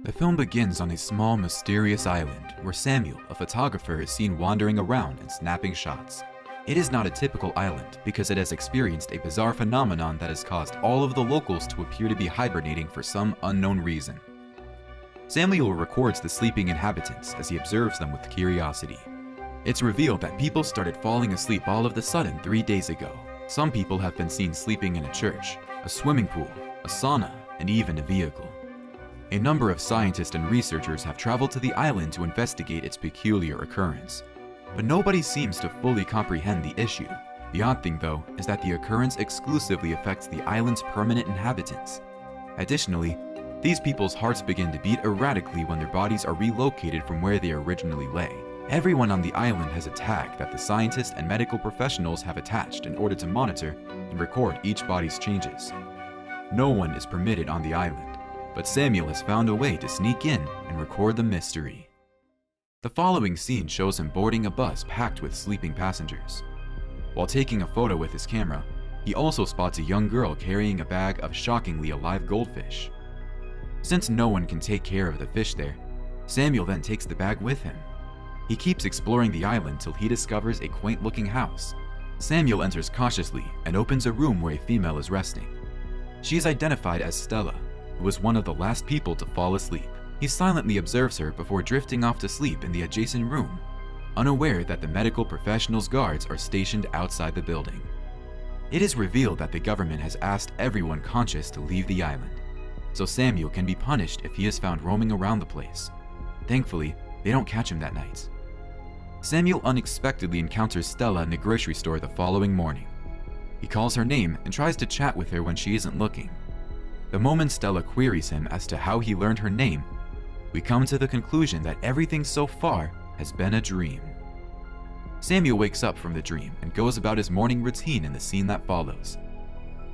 The film begins on a small, mysterious island where Samuel, a photographer, is seen wandering around and snapping shots. It is not a typical island because it has experienced a bizarre phenomenon that has caused all of the locals to appear to be hibernating for some unknown reason. Samuel records the sleeping inhabitants as he observes them with curiosity. It's revealed that people started falling asleep all of a sudden 3 days ago. Some people have been seen sleeping in a church, a swimming pool, a sauna, and even a vehicle. A number of scientists and researchers have traveled to the island to investigate its peculiar occurrence. But nobody seems to fully comprehend the issue. The odd thing, though, is that the occurrence exclusively affects the island's permanent inhabitants. Additionally, these people's hearts begin to beat erratically when their bodies are relocated from where they originally lay. Everyone on the island has a tag that the scientists and medical professionals have attached in order to monitor and record each body's changes. No one is permitted on the island, but Samuel has found a way to sneak in and record the mystery. The following scene shows him boarding a bus packed with sleeping passengers. While taking a photo with his camera, he also spots a young girl carrying a bag of shockingly alive goldfish. Since no one can take care of the fish there, Samuel then takes the bag with him. He keeps exploring the island till he discovers a quaint-looking house. Samuel enters cautiously and opens a room where a female is resting. She is identified as Stella, who was one of the last people to fall asleep. He silently observes her before drifting off to sleep in the adjacent room, unaware that the medical professionals' guards are stationed outside the building. It is revealed that the government has asked everyone conscious to leave the island, so Samuel can be punished if he is found roaming around the place. Thankfully, they don't catch him that night. Samuel unexpectedly encounters Stella in the grocery store the following morning. He calls her name and tries to chat with her when she isn't looking. The moment Stella queries him as to how he learned her name, we come to the conclusion that everything so far has been a dream. Samuel wakes up from the dream and goes about his morning routine in the scene that follows.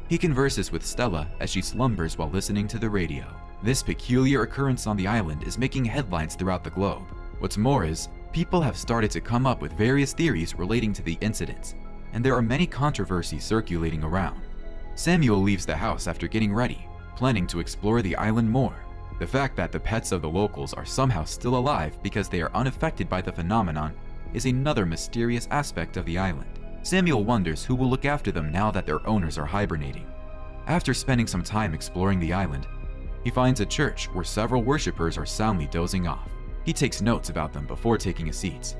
He converses with Stella as she slumbers while listening to the radio. This peculiar occurrence on the island is making headlines throughout the globe. What's more is, people have started to come up with various theories relating to the incident, and there are many controversies circulating around. Samuel leaves the house after getting ready, planning to explore the island more. The fact that the pets of the locals are somehow still alive because they are unaffected by the phenomenon is another mysterious aspect of the island. Samuel wonders who will look after them now that their owners are hibernating. After spending some time exploring the island, he finds a church where several worshippers are soundly dozing off. He takes notes about them before taking a seat.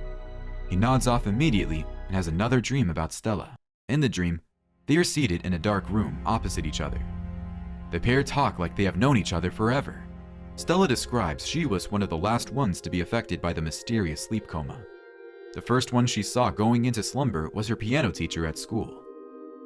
He nods off immediately and has another dream about Stella. In the dream, they are seated in a dark room opposite each other. The pair talk like they have known each other forever. Stella describes she was one of the last ones to be affected by the mysterious sleep coma. The first one she saw going into slumber was her piano teacher at school.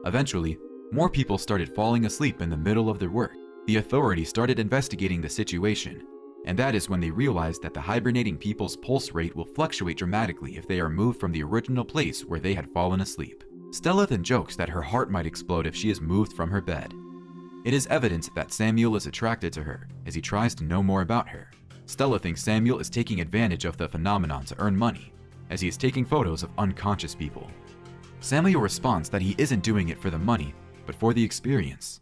Eventually, more people started falling asleep in the middle of their work. The authorities started investigating the situation, and that is when they realized that the hibernating people's pulse rate will fluctuate dramatically if they are moved from the original place where they had fallen asleep. Stella then jokes that her heart might explode if she is moved from her bed. It is evident that Samuel is attracted to her as he tries to know more about her. Stella thinks Samuel is taking advantage of the phenomenon to earn money, as he is taking photos of unconscious people. Samuel responds that he isn't doing it for the money, but for the experience.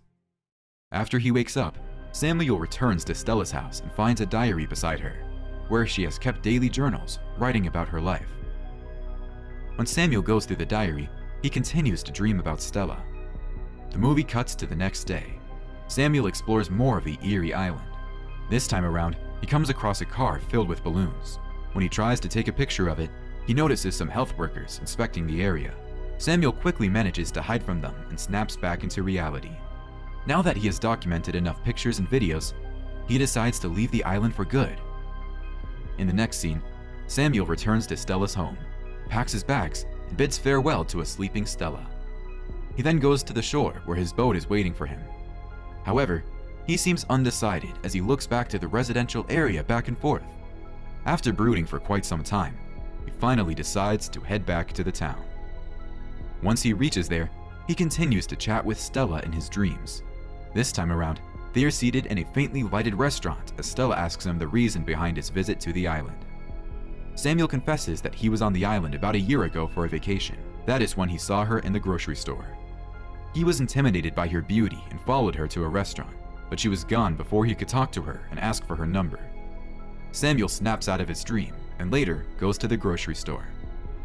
After he wakes up, Samuel returns to Stella's house and finds a diary beside her, where she has kept daily journals, writing about her life. When Samuel goes through the diary, he continues to dream about Stella. The movie cuts to the next day. Samuel explores more of the eerie island. This time around, he comes across a car filled with balloons. When he tries to take a picture of it, he notices some health workers inspecting the area. Samuel quickly manages to hide from them and snaps back into reality. Now that he has documented enough pictures and videos, he decides to leave the island for good. In the next scene, Samuel returns to Stella's home, packs his bags, and bids farewell to a sleeping Stella. He then goes to the shore where his boat is waiting for him. However, he seems undecided as he looks back to the residential area back and forth. After brooding for quite some time, he finally decides to head back to the town. Once he reaches there, he continues to chat with Stella in his dreams. This time around, they are seated in a faintly lighted restaurant as Stella asks him the reason behind his visit to the island. Samuel confesses that he was on the island about a year ago for a vacation. That is when he saw her in the grocery store. He was intimidated by her beauty and followed her to a restaurant, but she was gone before he could talk to her and ask for her number. Samuel snaps out of his dream and later goes to the grocery store.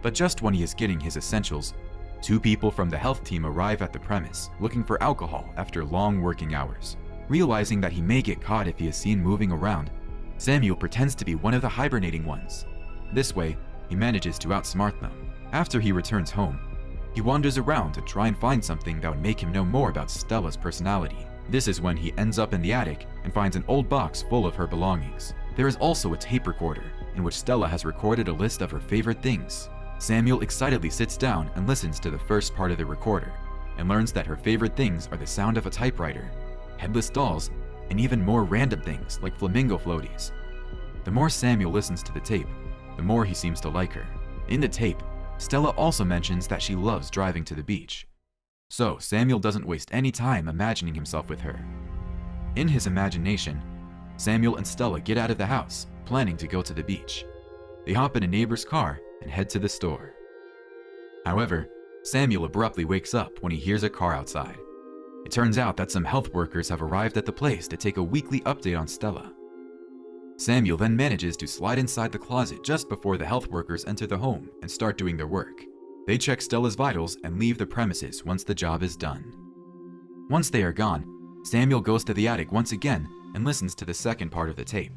But just when he is getting his essentials, two people from the health team arrive at the premise looking for alcohol after long working hours. Realizing that he may get caught if he is seen moving around, Samuel pretends to be one of the hibernating ones. This way, he manages to outsmart them. After he returns home, he wanders around to try and find something that would make him know more about Stella's personality. This is when he ends up in the attic and finds an old box full of her belongings. There is also a tape recorder in which Stella has recorded a list of her favorite things. Samuel excitedly sits down and listens to the first part of the recorder and learns that her favorite things are the sound of a typewriter, headless dolls, and even more random things like flamingo floaties. The more Samuel listens to the tape, the more he seems to like her. In the tape, Stella also mentions that she loves driving to the beach. So Samuel doesn't waste any time imagining himself with her. In his imagination, Samuel and Stella get out of the house, planning to go to the beach. They hop in a neighbor's car and head to the store. However, Samuel abruptly wakes up when he hears a car outside. It turns out that some health workers have arrived at the place to take a weekly update on Stella. Samuel then manages to slide inside the closet just before the health workers enter the home and start doing their work. They check Stella's vitals and leave the premises once the job is done. Once they are gone, Samuel goes to the attic once again and listens to the second part of the tape.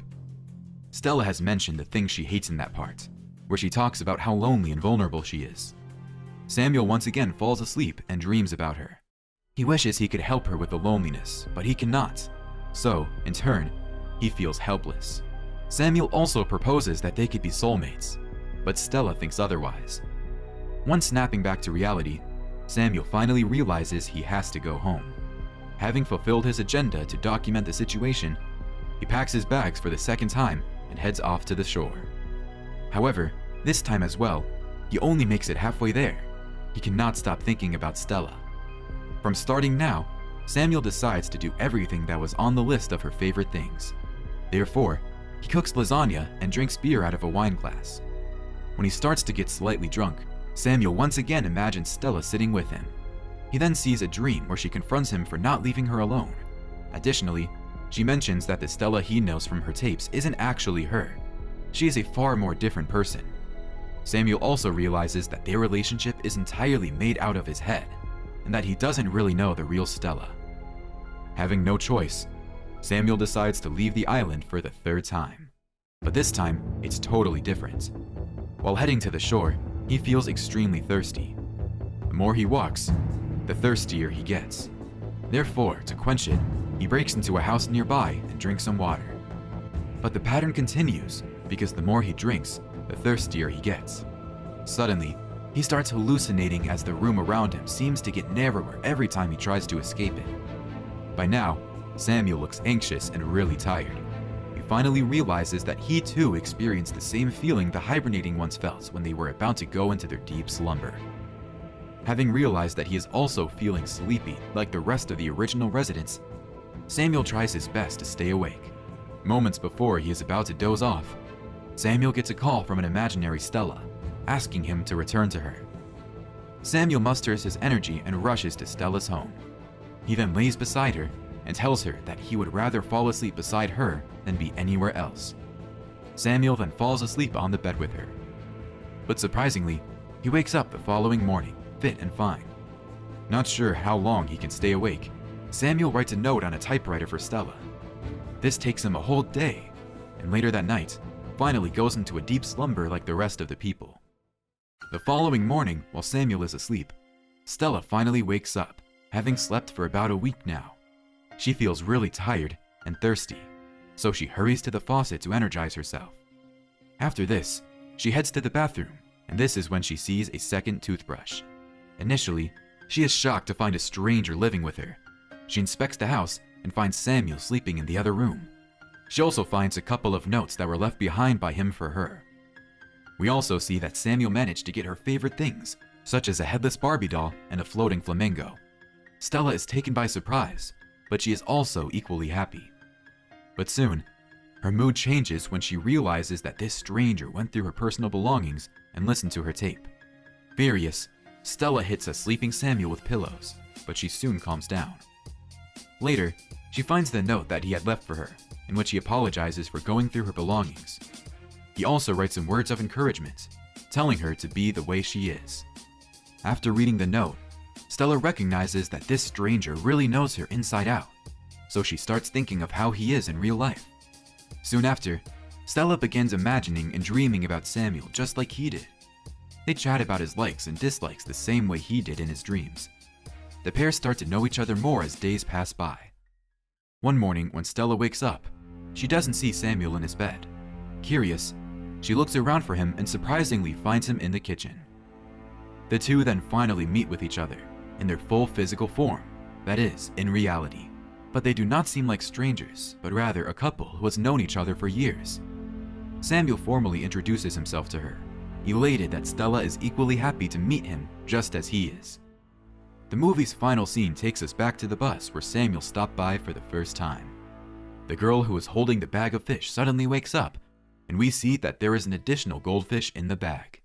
Stella has mentioned the thing she hates in that part, where she talks about how lonely and vulnerable she is. Samuel once again falls asleep and dreams about her. He wishes he could help her with the loneliness, but he cannot. So, in turn, he feels helpless. Samuel also proposes that they could be soulmates, but Stella thinks otherwise. Once snapping back to reality, Samuel finally realizes he has to go home. Having fulfilled his agenda to document the situation, he packs his bags for the second time and heads off to the shore. However, this time as well, he only makes it halfway there. He cannot stop thinking about Stella. From starting now, Samuel decides to do everything that was on the list of her favorite things. Therefore, he cooks lasagna and drinks beer out of a wine glass. When he starts to get slightly drunk, Samuel once again imagines Stella sitting with him. He then sees a dream where she confronts him for not leaving her alone. Additionally, she mentions that the Stella he knows from her tapes isn't actually her. She is a far more different person. Samuel also realizes that their relationship is entirely made out of his head, and that he doesn't really know the real Stella. Having no choice, Samuel decides to leave the island for the third time. But this time, it's totally different. While heading to the shore, he feels extremely thirsty. The more he walks, the thirstier he gets. Therefore, to quench it, he breaks into a house nearby and drinks some water. But the pattern continues, because the more he drinks, the thirstier he gets. Suddenly, he starts hallucinating as the room around him seems to get narrower every time he tries to escape it. By now, Samuel looks anxious and really tired. He finally realizes that he too experienced the same feeling the hibernating ones felt when they were about to go into their deep slumber. Having realized that he is also feeling sleepy like the rest of the original residents, Samuel tries his best to stay awake. Moments before he is about to doze off, Samuel gets a call from an imaginary Stella, asking him to return to her. Samuel musters his energy and rushes to Stella's home. He then lays beside her and tells her that he would rather fall asleep beside her than be anywhere else. Samuel then falls asleep on the bed with her. But surprisingly, he wakes up the following morning, fit and fine. Not sure how long he can stay awake, Samuel writes a note on a typewriter for Stella. This takes him a whole day, and later that night, finally goes into a deep slumber like the rest of the people. The following morning, while Samuel is asleep, Stella finally wakes up, having slept for about a week now. She feels really tired and thirsty, so she hurries to the faucet to energize herself. After this, she heads to the bathroom, and this is when she sees a second toothbrush. Initially, she is shocked to find a stranger living with her. She inspects the house and finds Samuel sleeping in the other room. She also finds a couple of notes that were left behind by him for her. We also see that Samuel managed to get her favorite things, such as a headless Barbie doll and a floating flamingo. Stella is taken by surprise, but she is also equally happy. But soon, her mood changes when she realizes that this stranger went through her personal belongings and listened to her tape. Furious, Stella hits a sleeping Samuel with pillows, but she soon calms down. Later, she finds the note that he had left for her, in which he apologizes for going through her belongings. He also writes some words of encouragement, telling her to be the way she is. After reading the note, Stella recognizes that this stranger really knows her inside out, so she starts thinking of how he is in real life. Soon after, Stella begins imagining and dreaming about Samuel just like he did. They chat about his likes and dislikes the same way he did in his dreams. The pair start to know each other more as days pass by. One morning, when Stella wakes up, she doesn't see Samuel in his bed. Curious, she looks around for him and surprisingly finds him in the kitchen. The two then finally meet with each other in their full physical form, that is, in reality. But they do not seem like strangers, but rather a couple who has known each other for years. Samuel formally introduces himself to her, elated that Stella is equally happy to meet him just as he is. The movie's final scene takes us back to the bus where Samuel stopped by for the first time. The girl who was holding the bag of fish suddenly wakes up, and we see that there is an additional goldfish in the bag.